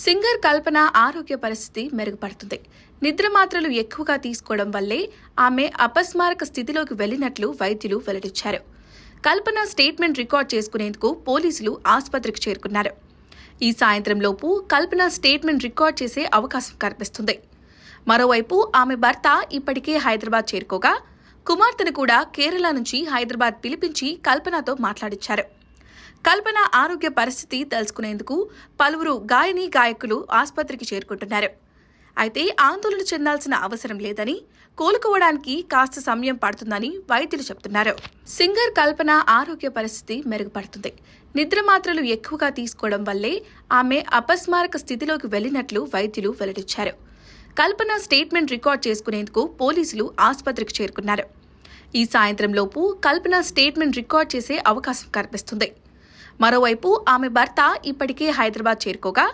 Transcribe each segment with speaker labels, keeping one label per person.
Speaker 1: Singer కల్పన ఆరోగ్య పరిస్థితి మెరుగుపడుతుంది. నిద్ర మాత్రలు ఎక్కువగా తీసుకోవడం వల్లే ఆమె అపస్మారక స్థితిలోకి వెళ్లినట్లు వైద్యులు వెల్లడించారు. కల్పన స్టేట్మెంట్ రికార్డ్ చేసుకునేందుకు పోలీసులు ఆసుపత్రికి చేరుకున్నారు. ఈ సాయంత్రంలోపు కల్పన స్టేట్మెంట్ రికార్డ్ చేసే అవకాశం కనిపిస్తుంది. మరోవైపు ఆమె భర్త ఇప్పటికే హైదరాబాద్ చేరుకోగా కుమార్తెను కూడా కేరళ నుంచి హైదరాబాద్ పిలిపించి కల్పనతో మాట్లాడించారు. కల్పన ఆరోగ్య పరిస్థితి తెలుసుకునేందుకు పలువురు గాయకులు ఆసుపత్రికి చేరుకుంటున్నారు. అయితే ఆందోళన చెందాల్సిన అవసరం లేదని, కోలుకోవడానికి కాస్త సమయం పడుతుందని వైద్యులు చెబుతున్నారు. సింగర్ కల్పన ఆరోగ్య పరిస్థితి మెరుగుపడుతుంది. నిద్ర మాత్రలు ఎక్కువగా తీసుకోవడం వల్లే ఆమె అపస్మారక స్థితిలోకి వెళ్లినట్లు వైద్యులు వెల్లడించారు. కల్పన స్టేట్మెంట్ రికార్డ్ చేసుకునేందుకు పోలీసులు ఆసుపత్రికి చేరుకున్నారు. ఈ సాయంత్రంలోపు కల్పన స్టేట్మెంట్ రికార్డ్ చేసే అవకాశం కనిపిస్తుంది. మరోవైపు ఆమె భర్త ఇప్పటికే హైదరాబాద్ చేరుకోగా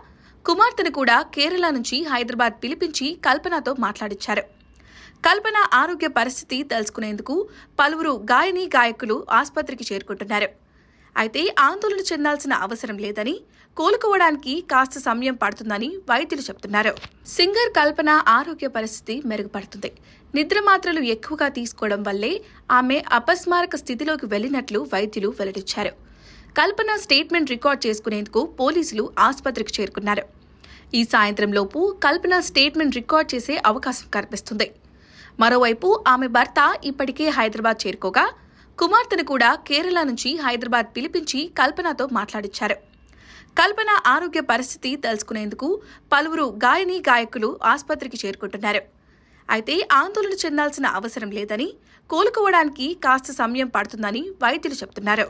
Speaker 1: కుమార్తెను కూడా కేరళ నుంచి హైదరాబాద్ పిలిపించి కల్పనతో మాట్లాడించారు. కల్పన ఆరోగ్య పరిస్థితి తెలుసుకునేందుకు పలువురు గాయకులు ఆసుపత్రికి చేరుకుంటున్నారు. అయితే ఆందోళన చెందాల్సిన అవసరం లేదని, కోలుకోవడానికి కాస్త సమయం పడుతుందని వైద్యులు చెబుతున్నారు. సింగర్ కల్పన ఆరోగ్య పరిస్థితి మెరుగుపడుతుంది. నిద్ర మాత్రలు ఎక్కువగా తీసుకోవడం వల్లే ఆమె అపస్మారక స్థితిలోకి వెళ్లినట్లు వైద్యులు వెల్లడించారు. కల్పన స్టేట్మెంట్ రికార్డ్ చేసుకునేందుకు పోలీసులు ఆసుపత్రికి చేరుకున్నారు. ఈ సాయంత్రంలోపు కల్పన స్టేట్మెంట్ రికార్డ్ చేసే అవకాశం కనిపిస్తుంది. మరోవైపు ఆమె భర్త ఇప్పటికే హైదరాబాద్ చేరుకోగా కుమార్తెను కూడా కేరళ నుంచి హైదరాబాద్ పిలిపించి కల్పనతో మాట్లాడించారు. కల్పన ఆరోగ్య పరిస్థితి తెలుసుకునేందుకు పలువురు గాయకులు ఆసుపత్రికి చేరుకుంటున్నారు. అయితే ఆందోళన చెందాల్సిన అవసరం లేదని, కోలుకోవడానికి కాస్త సమయం పడుతుందని వైద్యులు చెబుతున్నారు.